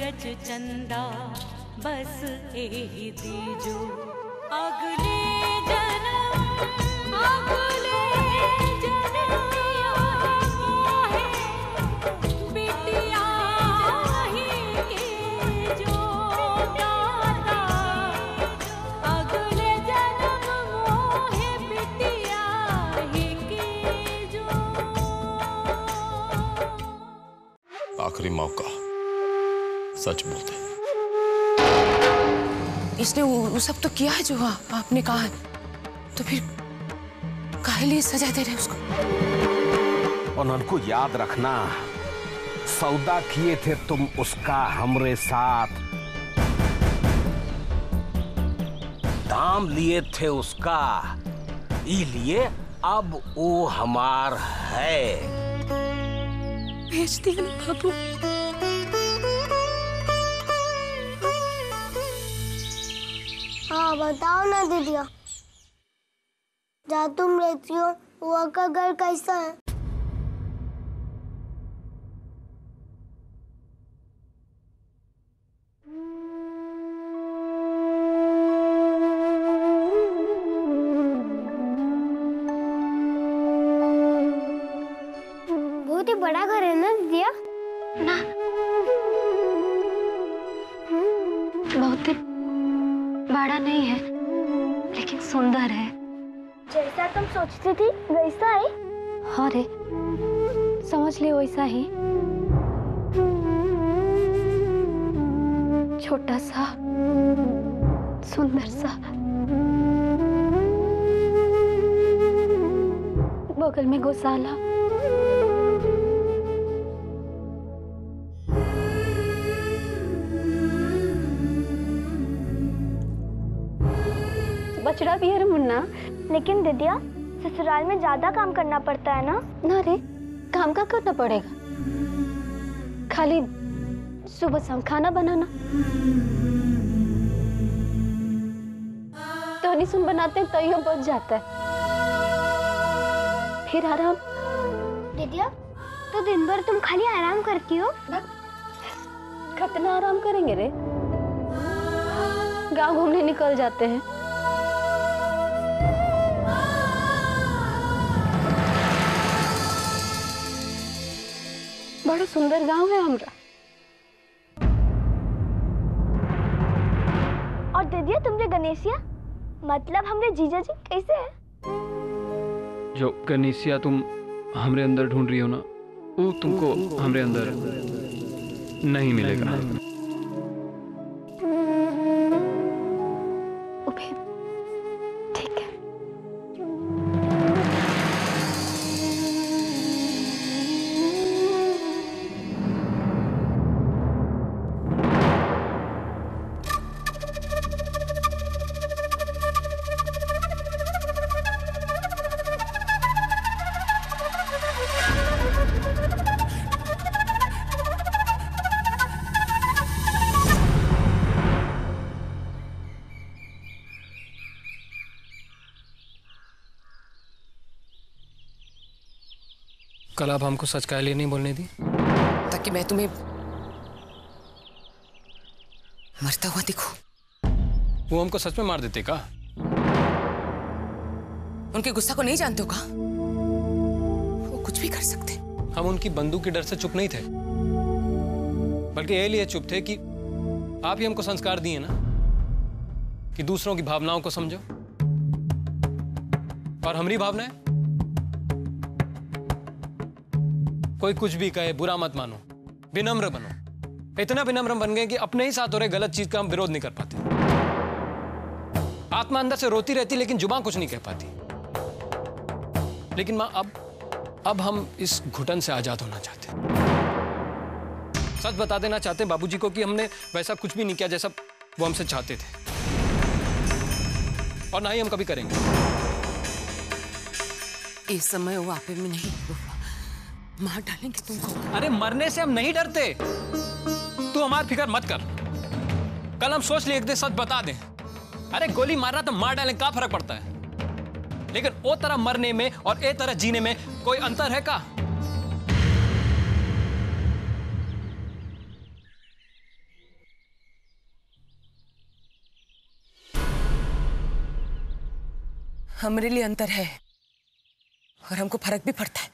सूरज चंदा बस एही दीजो अगले जन्म मोहे बिटिया ही के जो दाता अगले जन्म मोहे बिटिया ही के जो। आखिरी मौका, सच बोलते। इसने वो सब तो किया है जो आपने कहा है, तो फिर काहे लिए सजा दे रहे उसको? और उनको याद रखना, सौदा किए थे तुम उसका हमरे साथ, दाम लिए थे उसका, इसलिए अब वो हमार है। भेज दिया ना बाबू। हाँ बताओ ना दीदिया, जहाँ तुम रहती हो वहाँ का घर कैसा है? बहुत ही बड़ा घर है ना दीदिया? ना, बहुत ही बड़ा नहीं है, लेकिन सुंदर है। जैसा तुम सोचती थी वैसा है? हाँ रे, समझ ले वैसा ही। छोटा सा, सुंदर सा, बगल में गौशाला। बछड़ा भी है रे मुन्ना। लेकिन दीदिया ससुराल में ज्यादा काम करना पड़ता है ना? ना रे, काम का करना पड़ेगा, खाली सुबह शाम खाना बनाना। तो नहीं सुन बनाते हैं तो यो बच जाता है, फिर आराम। दीदिया तो दिन भर तुम खाली आराम करती हो? कितना आराम करेंगे रे, गांव घूमने निकल जाते हैं। बड़ा सुंदर गांव है हमरा। और दीदिया तुमरे गणेशिया, मतलब हमरे जीजा जी कैसे है? जो गणेशिया तुम हमरे अंदर ढूंढ रही हो ना, वो तुमको हमरे अंदर नहीं मिलेगा। ठीक है। कल आप हमको सच काहे लिए नहीं बोलने दी? ताकि मैं तुम्हें मरता हुआ दिखूं। वो हमको सच में मार देते का? उनके गुस्सा को नहीं जानते हो का? वो कुछ भी कर सकते। हम उनकी बंदूक के डर से चुप नहीं थे, बल्कि ये लिए चुप थे कि आप ही हमको संस्कार दिए ना कि दूसरों की भावनाओं को समझो, और हमारी भावनाएं कोई कुछ भी कहे बुरा मत मानो, विनम्र बनो। इतना विनम्र बन गए कि अपने ही साथ हो रहे गलत चीज का हम विरोध नहीं कर पाते। आत्मा अंदर से रोती रहती लेकिन जुबान कुछ नहीं कह पाती। लेकिन मां, अब हम इस घुटन से आजाद होना चाहते हैं। सच बता देना चाहते हैं बाबूजी को कि हमने वैसा कुछ भी नहीं किया जैसा वो हमसे चाहते थे, और ना ही हम कभी करेंगे। इस समय वो आपे में नहीं, मार डालेंगे तुमको। अरे मरने से हम नहीं डरते, तू हमारी फिक्र मत कर। कल हम सोच लिए एक दिन सच बता दें। अरे गोली मारना तो मार डालें, क्या फर्क पड़ता है? लेकिन ओ तरह मरने में और ए तरह जीने में कोई अंतर है का? हमारे लिए अंतर है और हमको फर्क भी पड़ता है।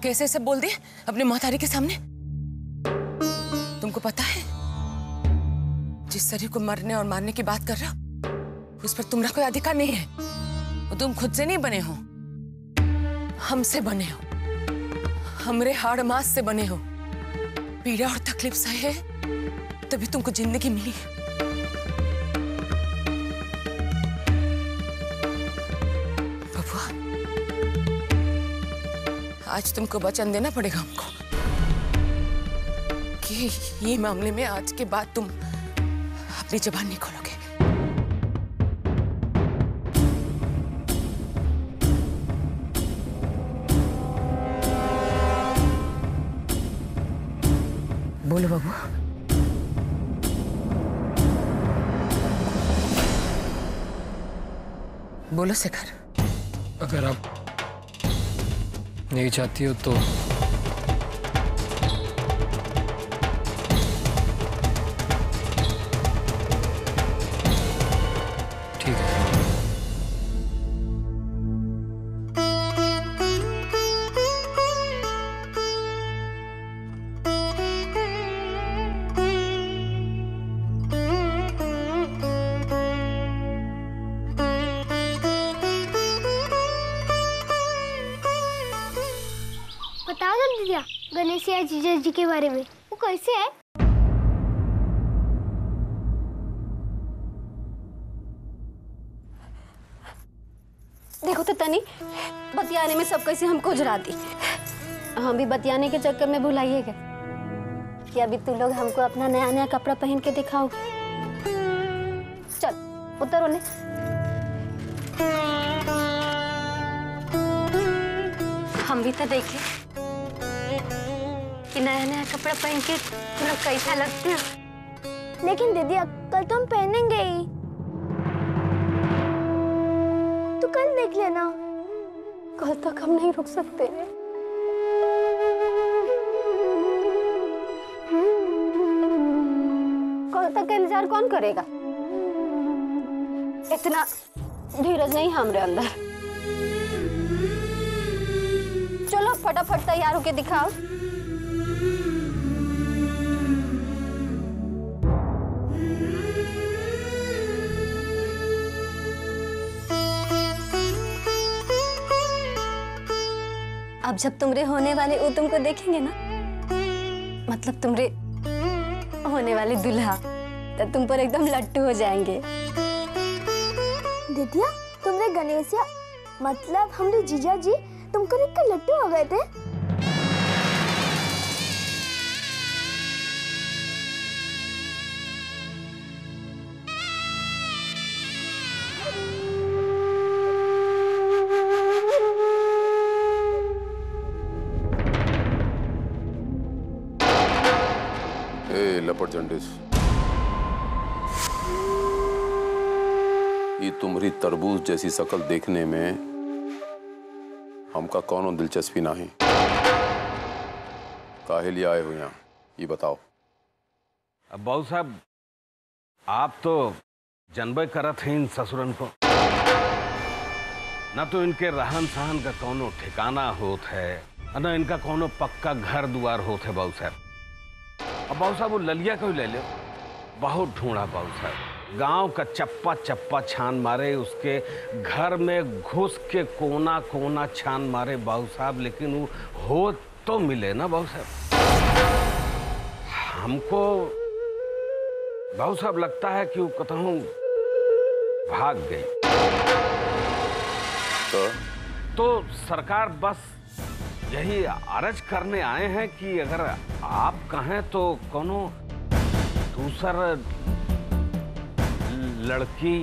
कैसे सब बोल दिए अपने महतारी के सामने? तुमको पता है जिस शरीर को मरने और मारने की बात कर रहा हो उस पर तुम्हारा कोई अधिकार नहीं है। वो तुम खुद से नहीं बने हो, हमसे बने हो, हमरे हाड़ मांस से बने हो। पीड़ा और तकलीफ सहे है तभी तुमको जिंदगी मिली। बबुआ, आज तुमको वचन देना पड़ेगा हमको कि ये मामले में आज के बाद तुम अपनी जुबान नहीं खोलोगे। बोलो बाबू। बोलो शेखर। अगर आप नहीं चाहती हो तो ठीक है। बता दो दीदिया गणेश या जीजा जी के बारे में, वो कैसे है? देखो तो तनी, बतियाने में सब कैसे हमको उजरा दी। हम भी बतियाने के चक्कर में भुलाइएगा कि अभी तू लोग हमको अपना नया नया कपड़ा पहन के दिखाओगे। चल उतरो ने। हम भी तो देखे कि नया नया कपड़ा पहन के तू लोग कैसा लगते हैं। लेकिन दीदिया कल तो हम पहनेंगे ही, तो कल देख लेना। कल तक हम नहीं रुक सकते। कल तक का इंतजार कौन करेगा? इतना धीरज नहीं हमारे अंदर। चलो फटाफट तैयार होके दिखाओ। अब जब तुमरे होने वाले वो तुमको देखेंगे ना, मतलब तुमरे होने वाले दुल्हा, तो तुम पर एकदम लट्टू हो जाएंगे। दीदिया तुमरे गणेशिया मतलब हमरे जीजा जी तुमको देख कर लट्टू हो गए थे? लपट जंडिस, ये तुम्हारी तरबूज जैसी शक्ल देखने में हमका कौनो दिलचस्पी नहीं। काहे लिए आए हो यहाँ, ये बताओ। अब बाबू साहब, आप तो जनबे करत हैं इन ससुरन को, न तो इनके रहन सहन का कोनो ठिकाना होत है, न इनका कोनो पक्का घर दुआर होत है। बाबू साहब, अब बाबू साहब वो ललिया को ही ले लो, बहुत ढूंढा बाबू साहब, गांव का चप्पा चप्पा छान मारे, उसके घर में घुस के कोना कोना छान मारे बाबू साहब, लेकिन वो हो तो मिले ना बाबू साहब। हमको बाबू साहब लगता है कि वो कतहूं भाग गई। तो सरकार बस यही अर्ज करने आए हैं कि अगर आप कहें तो कोनो दूसर लड़की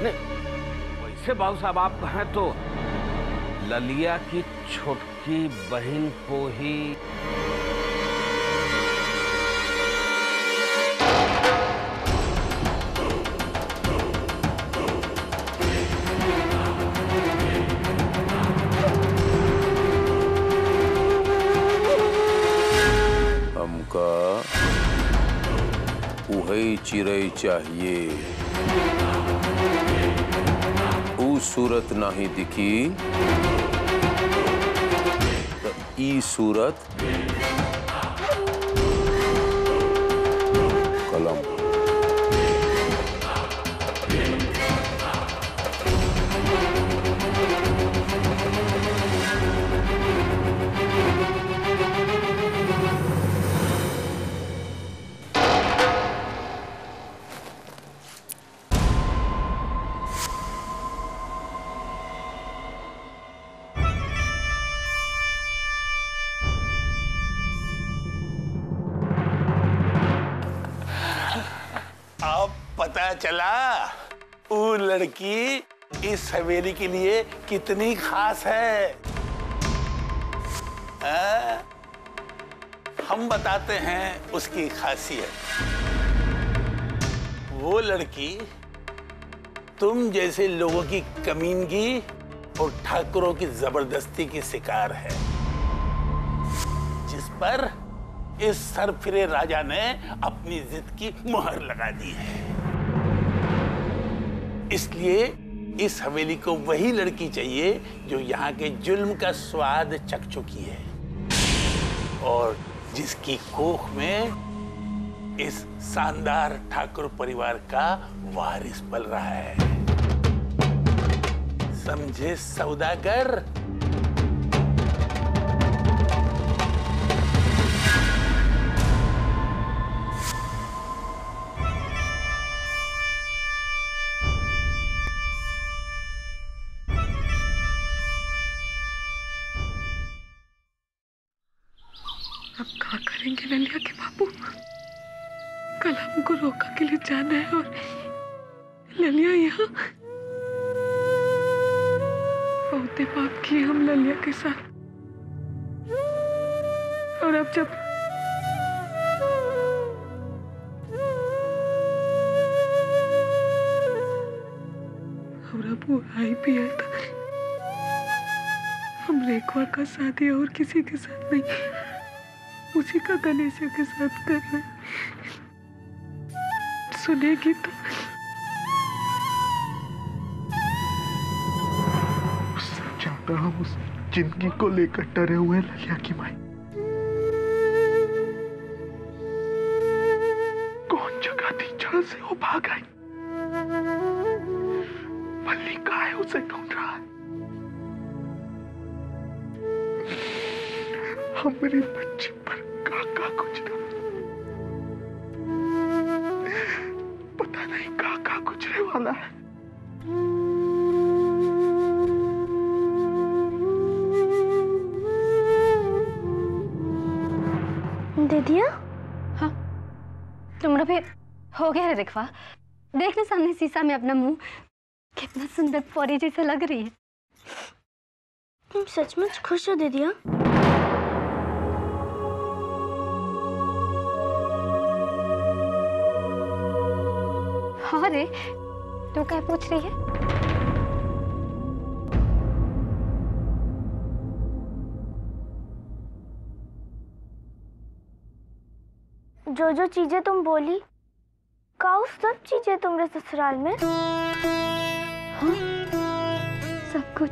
नहीं, वैसे बाबू साहब आप कहें तो ललिया की छोटकी बहन को ही वही चिड़ै चाहिए। ऊ सूरत नहीं दिखी तो ई सूरत कलम। पता चला वो लड़की इस हवेली के लिए कितनी खास है। हम बताते हैं उसकी खासियत। वो लड़की तुम जैसे लोगों की कमीनगी और ठाकुरों की जबरदस्ती की शिकार है, जिस पर इस सरफिरे राजा ने अपनी जिद की मुहर लगा दी है। इसलिए इस हवेली को वही लड़की चाहिए जो यहाँ के जुल्म का स्वाद चख चुकी है और जिसकी कोख में इस शानदार ठाकुर परिवार का वारिस पल रहा है। समझे सौदागर? अब क्या करेंगे ललिया के बाबू? कल हमको रोका के लिए जाना है और ललिया यहाँ। बहुते बात किए हम ललिया के साथ, और अब जब वो आई भी है तो हम रेखवा का शादी और किसी के साथ नहीं, उसी का गणेश के साथ कर रहे। सुनेगी तो उससे ज्यादा हम उस जिंदगी को लेकर डरे हुए ललिया की माई। कौन जगह थी जहां से वो भाग आई? मल्ली कहाँ है उसे ढूंढ रहा है। हमारी बच्ची पर काका गुजरा, पता नहीं काका गुजरे वाला है। दीदिया, हाँ तुम्हारा भी हो गया है रेखवा? देख ले सामने शीशा में अपना मुंह, कितना सुंदर परी जैसे लग रही है। तुम सचमुच खुश हो दीदिया? हाँ रे, तू क्या पूछ रही है? जो जो चीजें तुम बोली, का सब चीजें तुम्हारे ससुराल में? हाँ, सब कुछ।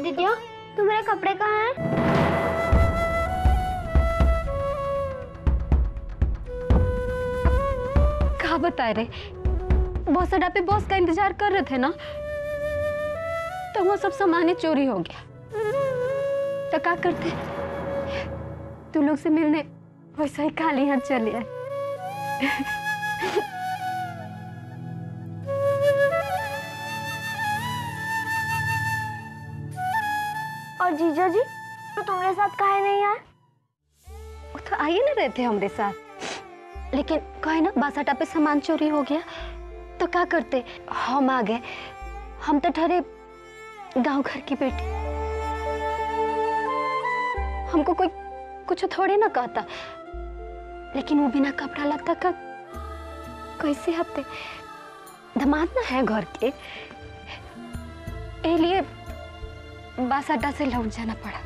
दीदिया, तुम्हारे कपड़े कहाँ हैं? कहाँ बताए रे? बॉस अड्डा पे बॉस का इंतजार कर रहे थे ना, तो वो सब सामान ही चोरी हो गया। तो क्या करते? तू लोग से मिलने वैसा ही खाली हाथ चले आए। और जीजा जी तो तुम्हारे साथ काहे नहीं आए? वो तो आ ही ना रहे थे हमारे साथ, लेकिन कहे ना बस अड्डा पे सामान चोरी हो गया, तो क्या करते? हम आ गए। हम तो ठहरे गांव घर की बेटी, हमको कोई कुछ थोड़ी ना कहता, लेकिन वो बिना कपड़ा लगता का कैसे हफ्ते दामाद ना है घर के, इसलिए बस अड्डा से लौट जाना पड़ा।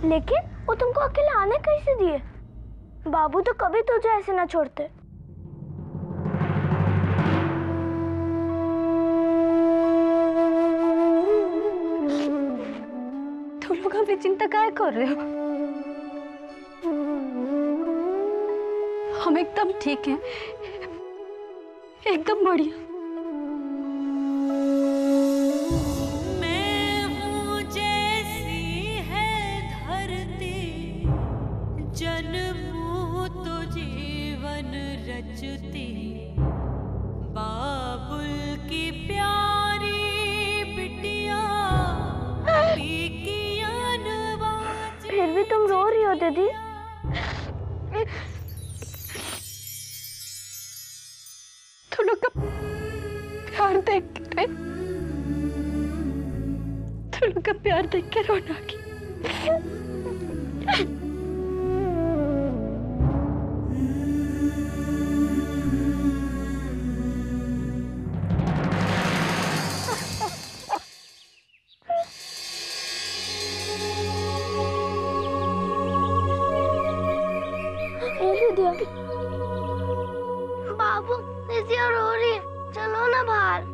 लेकिन वो तुमको अकेले आने कैसे दिए? बाबू तो कभी तुझे ऐसे ना छोड़ते। तुम लोग हमें चिंता काहे कर रहे हो? हम एकदम ठीक हैं, एकदम बढ़िया। मैं हूँ जैसी है धरती, जन्मूं तो जीवन रचती, बाबुल की प्यारी बिटिया, पी की अनवाज। फिर भी तुम रो रही हो दीदी। तुम लोग का प्यार देख के, तुम लोग का प्यार देख के रोना की। बाबू निशिया रो रही है, चलो ना बाहर।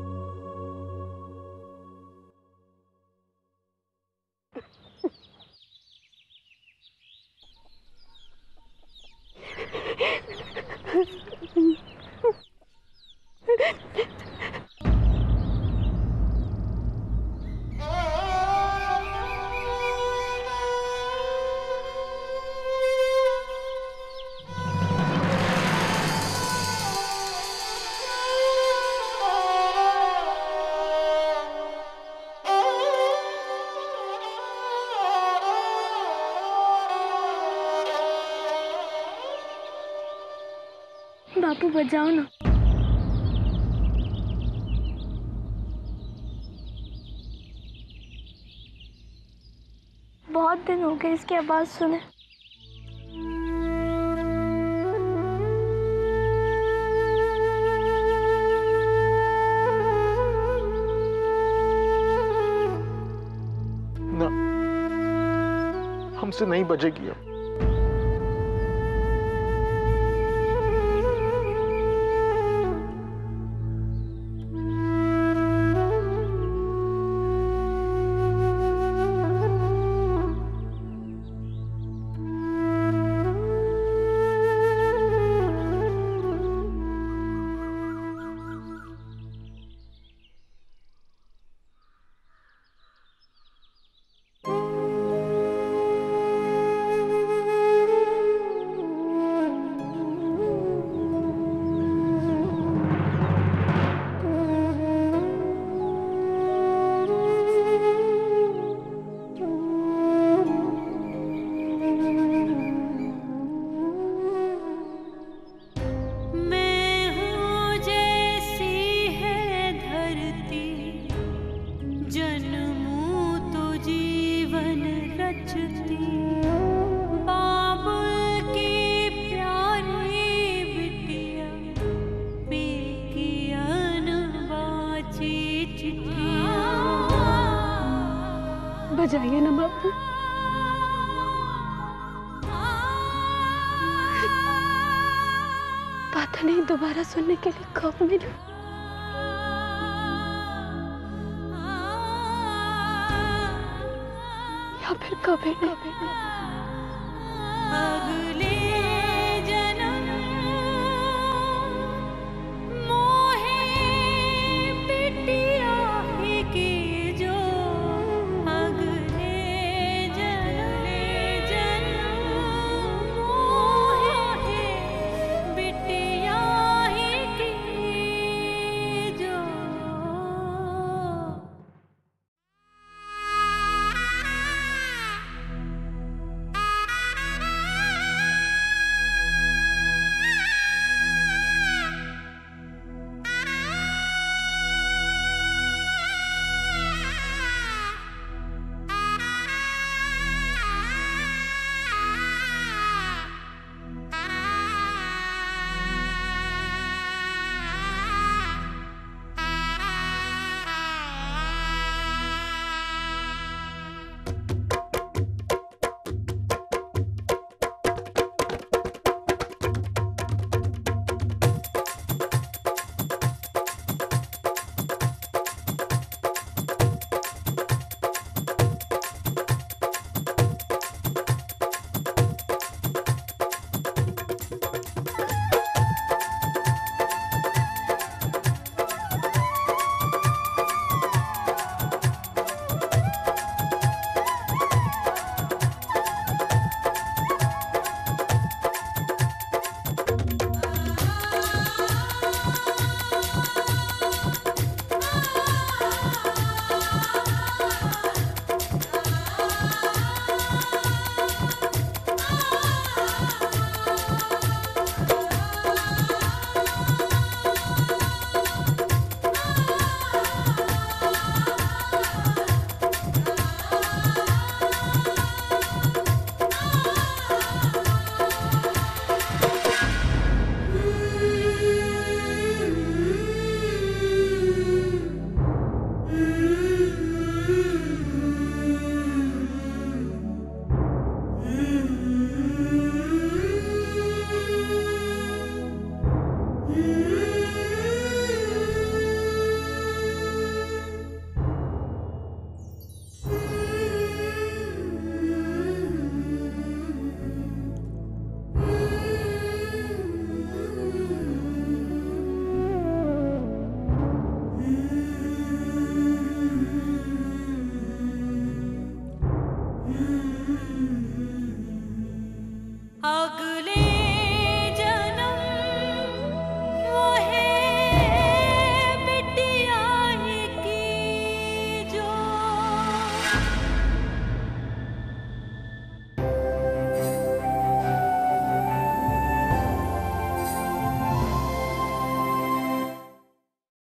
बापू बजाओ ना। बहुत दिन हो गए इसकी आवाज सुने। ना, हमसे नहीं बजेगी अब। बजाइए ना बापू। पता नहीं दोबारा सुनने के लिए कब मिलूं। या फिर कभी नहीं। अगले जन्म मोहे बिटिया ही की जो, अगले जन्म मोहे बिटिया ही की जो। अग्नि